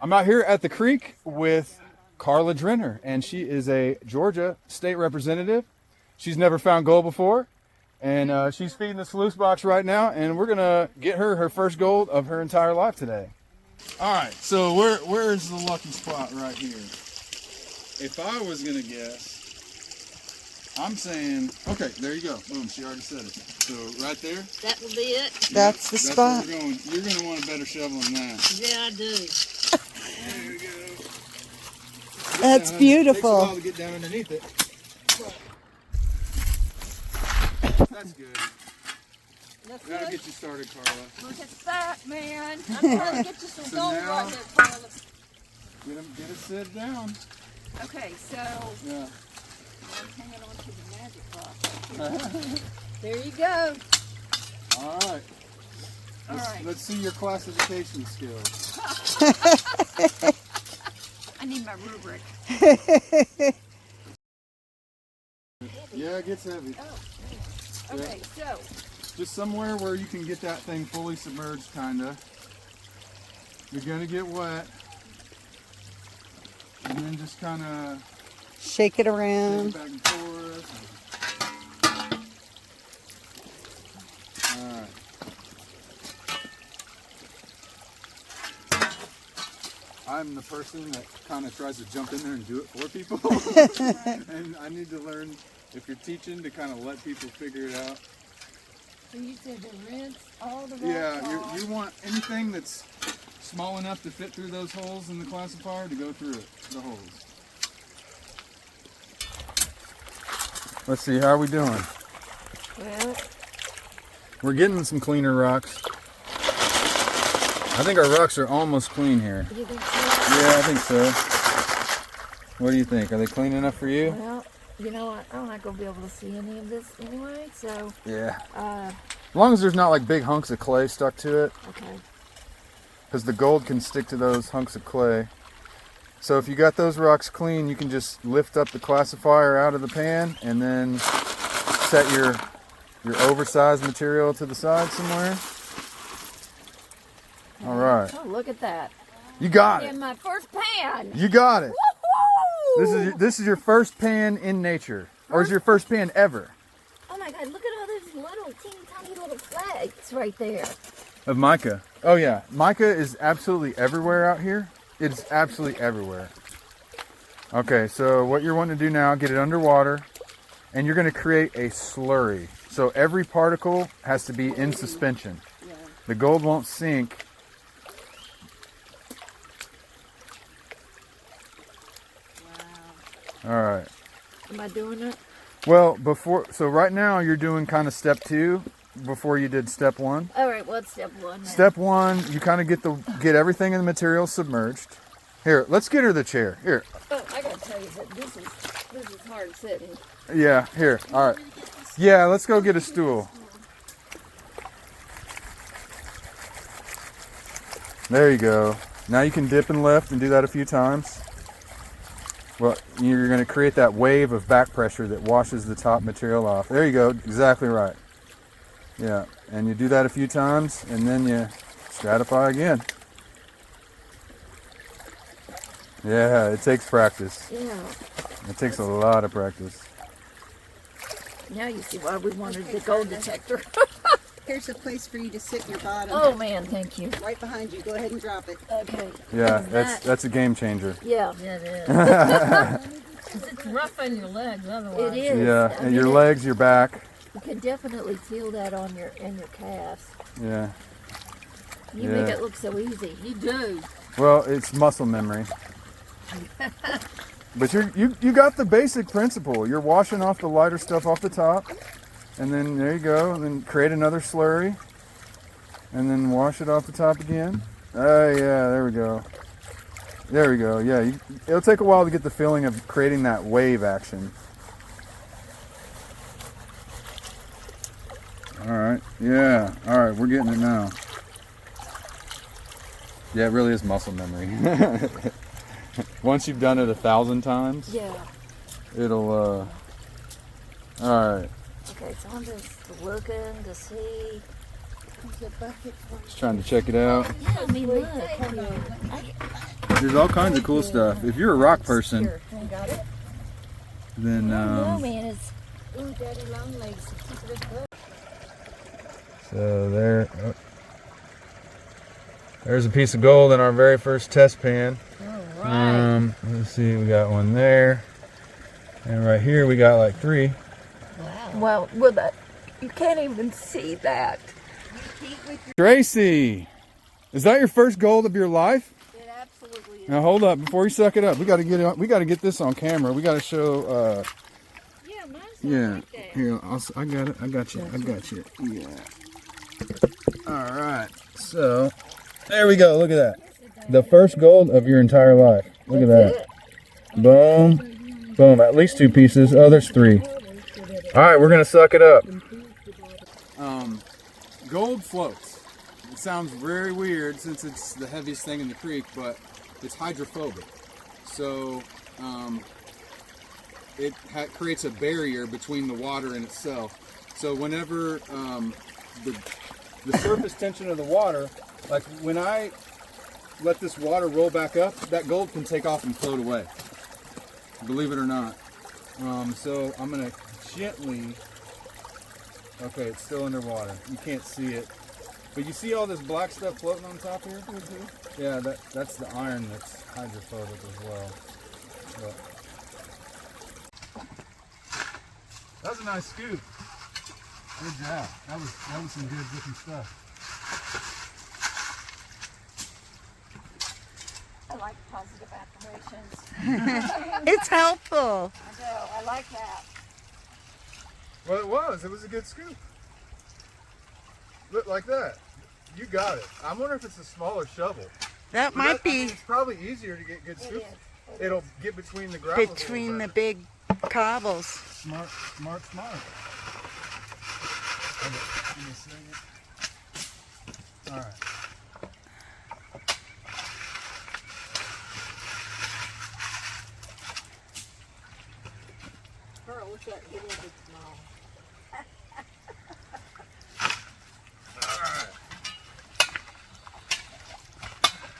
I'm out here at the creek with Karla Drenner, and she is a Georgia state representative. She's never found gold before, and she's feeding the sluice box right now, and we're gonna get her first gold of her entire life today. All right, so where's the lucky spot right here? If I was gonna guess, I'm saying, okay, there you go. Boom, she already said it. So right there. That will be it. That's the spot. Where we're going. You're going to want a better shovel than that. Yeah, I do. There you go. That's beautiful. It takes a while to get down underneath it. That's good. That'll get you started, Karla. Look at that, man. I'm trying to get you some gold right there, Karla. Get it set down. Okay, so Yeah. I'm hanging on to the magic box. There you go. All right. Let's see your classification skills. I need my rubric. Yeah, it gets heavy. Oh, okay, so. Just somewhere where you can get that thing fully submerged, kinda. You're gonna get wet. And then just kinda Shake it around. back and forth. Alright. I'm the person that kind of tries to jump in there and do it for people. And I need to learn, if you're teaching, to kind of let people figure it out. So you said to rinse all the rocks Yeah, off. you want anything that's small enough to fit through those holes in the classifier to go through it, the holes. Let's see, how are we doing? Well, We're getting some cleaner rocks. I think our rocks are almost clean here. you think so? Yeah, I think so. What do you think? Are they clean enough for you? Well, you know what? I'm not going to be able to see any of this anyway, so, Yeah. As long as there's not like big hunks of clay stuck to it, okay. because the gold can stick to those hunks of clay. So if you got those rocks clean, you can just lift up the classifier out of the pan and then set your oversized material to the side somewhere. All right. Oh, look at that. You got it. In my first pan. You got it. Woohoo! This is your first pan in nature, or is your first pan ever Oh my God, look at all those little teeny tiny little flags right there. of mica? Oh yeah, mica is absolutely everywhere out here. It's absolutely everywhere. Okay, so what you're wanting to do now, get it underwater, and you're going to create a slurry. So every particle has to be in suspension. Yeah. The gold won't sink. Wow. All right. Am I doing it? Well, so right now you're doing kind of step 2 before you did step 1. All right, what's step 1 now? Step 1, you kind of get everything in the material submerged. Here, let's get her the chair. Here. Oh, I gotta tell you that this is hard sitting. Yeah, here. All right. Yeah, let's go get a stool. There you go. Now you can dip and lift and do that a few times. Well, you're going to create that wave of back pressure that washes the top material off. There you go. Exactly right. Yeah, and you do that a few times, and then you stratify again. Yeah, it takes practice. Yeah. It takes a lot of practice. Now you see why we wanted the gold detector. Here's a place for you to sit your bottom. Oh man, thank you. Right behind you. Go ahead and drop it. Okay. Yeah, that's a game changer. Yeah, it is. It's rough on your legs otherwise. It is. Yeah, I and mean, your legs, your back. You can definitely feel that on your calves. Yeah. You Yeah. make it look so easy. You do. Well, it's muscle memory. But you got the basic principle. You're washing off the lighter stuff off the top, and then there you go, and then create another slurry, and then wash it off the top again. Oh yeah, there we go. There we go. Yeah, it'll take a while to get the feeling of creating that wave action. All right. Yeah. All right. We're getting it now. Yeah, it really is muscle memory. Once you've done it 1,000 times, Yeah. it'll. All right. Okay, so I'm just looking to see. There's a bucket for Just trying to check it out. Yeah, I mean, look. There's all kinds of cool stuff. If you're a rock person, Here, got it? then No, man, it's ooh, daddy long legs. Keep it up. so there. Oh. There's a piece of gold in our very first test pan. All right. Let's see, we got one there, and right here we got like 3. Wow. Well, that you can't even see that. Tracy, is that your first gold of your life? It absolutely is. Now hold up, before you suck it up, we got to get this on camera. We got to show. Yeah, mine's Yeah, like that. here, I got it. I got you. Yeah. All right. So there we go. Look at that. The first gold of your entire life. Look at that. Boom, boom. At least 2 pieces. Oh, there's 3. All right, we're gonna suck it up. Gold floats. It sounds very weird since it's the heaviest thing in the creek, but it's hydrophobic. So it creates a barrier between the water and itself. So whenever the surface tension of the water, like when I let this water roll back up, that gold can take off and float away. Believe it or not. So I'm gonna gently. Okay, it's still underwater. You can't see it. But you see all this black stuff floating on top here? Mm-hmm. Yeah, that's the iron that's hydrophobic as well. But that was a nice scoop. Good job. That was some good looking stuff. I like positive affirmations. It's helpful. I do. I like that. Well, it was a good scoop. Look like that. You got it. I wonder if it's a smaller shovel. That But might I be mean, it's probably easier to get good scoops. It'll get between the gravels. between the big cobbles. Smart. Okay, give me a second. All right. Girl, look at that. Get a little bit small.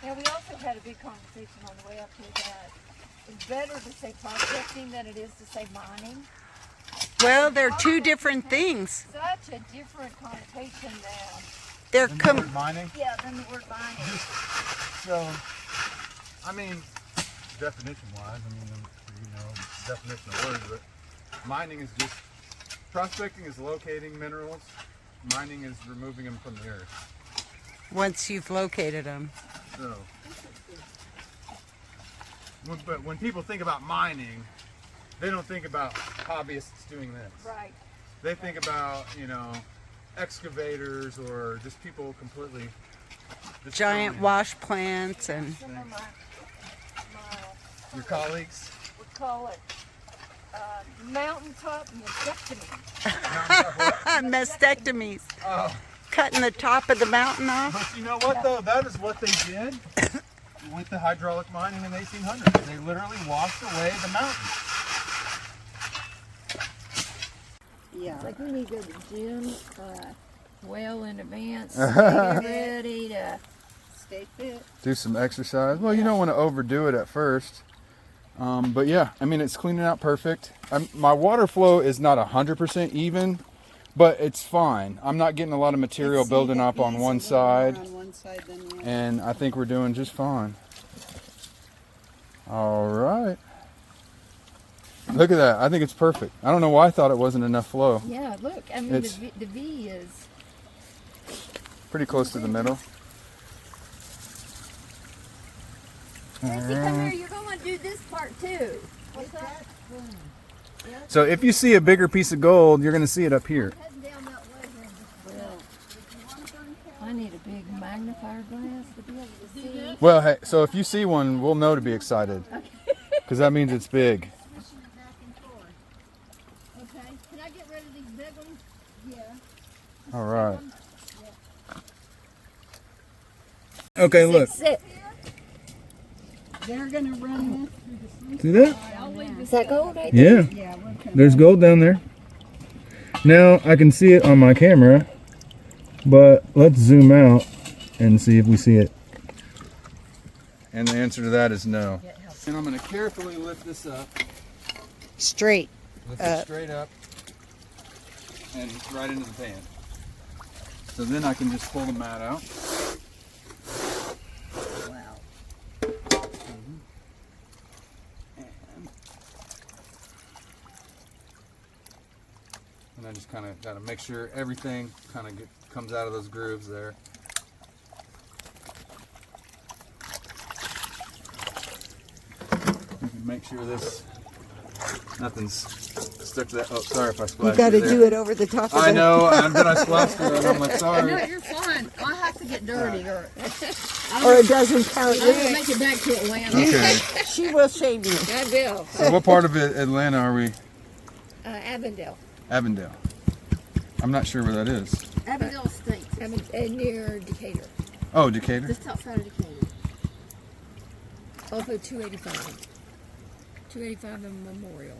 Yeah, we also had a big conversation on the way up here that it's better to say prospecting than it is to say mining. Well, they're 2 different things. Such a different connotation than, They're Mining. yeah, than the word mining. So, I mean, definition-wise, definition of words, but mining is just, prospecting is locating minerals, mining is removing them from the earth. once you've located them. So, but when people think about mining, they don't think about hobbyists doing this. Right. They think about, excavators or just people completely Giant destroying wash plants and Some of my your colleagues. we call it mountaintop mastectomy. mastectomies. Oh. Cutting the top of the mountain off. But you know what though? That is what they did with the hydraulic mining in the 1800s. They literally washed away the mountain. Yeah. It's like we need to go to the gym well in advance. Get ready to Stay fit. Do some exercise. Well, you don't want to overdo it at first. But yeah, I mean, it's cleaning out perfect. My water flow is not 100% even, but it's fine. I'm not getting a lot of material building up on one side, and I think we're doing just fine. All right. Look at that. I think it's perfect. I don't know why I thought it wasn't enough flow. yeah, look. I mean, the V is Pretty close to the middle. Nancy, come here. You're going to do this part too. What's that? So if you see a bigger piece of gold, you're going to see it up here. Heading down that way here. I need a big magnifier glass to be able to see. Well, hey, so if you see one, we'll know to be excited. Because that means it's big. Okay. Can I get rid of these big ones? Yeah. All right. Okay, look. Sit. They're gonna run See that? Is that gold? Yeah. There's gold down there. Now I can see it on my camera, but let's zoom out and see if we see it. And the answer to that is no. And I'm going to carefully lift this up. Straight. Lift it straight up and right into the pan. So then I can just pull the mat out. Wow. And I just kind of got to make sure everything kind of comes out of those grooves there. You can make sure nothing's stuck to that. Oh, sorry if I splashed You got to there. do it over the top of I it. know, and then I splashed it, and I'm like, No, sorry. you're fine. I have to get dirty, or Or it doesn't count. I'm gonna make it back to Atlanta. Okay, She will shave you. I will. so what part of Atlanta are we? Avondale. Avondale. I'm not sure where that is. Avondale Estates, Near Decatur. Oh, Decatur? just outside of Decatur. Off of 285. 285 and Memorial.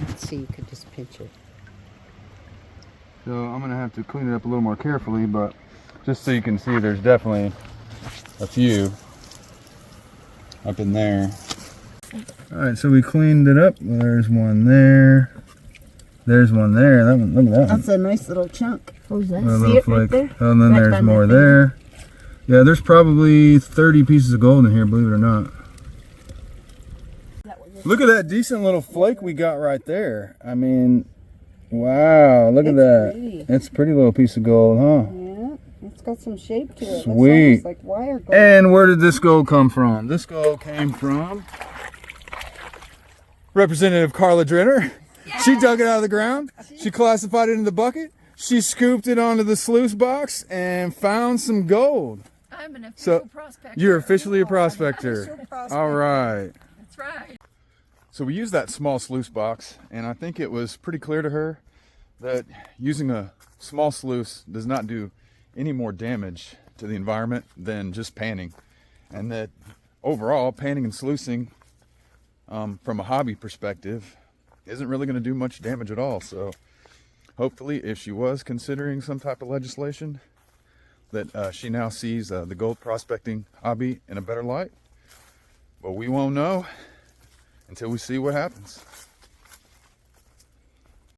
Let's see, you could just pinch it. So I'm going to have to clean it up a little more carefully, but just so you can see, there's definitely a few up in there. Alright, so we cleaned it up. There's one there. There's one there. That one, look at that one. That's a nice little chunk. Who's that? A little See it right flake. there? Oh, and then Right by there's my more finger. there. Yeah, there's probably 30 pieces of gold in here, believe it or not. Look at that decent little flake we got right there. I mean, wow, look at that. Pretty. It's a pretty little piece of gold, huh? Yeah, it's got some shape to it. Sweet. It's almost like wire gold. And where did this gold come from? This gold came from Representative Karla Drenner. She dug it out of the ground. She classified it in the bucket. She scooped it onto the sluice box and found some gold. I'm an official So prospector. you're officially a prospector. All right. That's right. So we used that small sluice box, and I think it was pretty clear to her that using a small sluice does not do any more damage to the environment than just panning, and that overall panning and sluicing from a hobby perspective isn't really going to do much damage at all. So hopefully, if she was considering some type of legislation, that she now sees the gold prospecting hobby in a better light. But we won't know until we see what happens.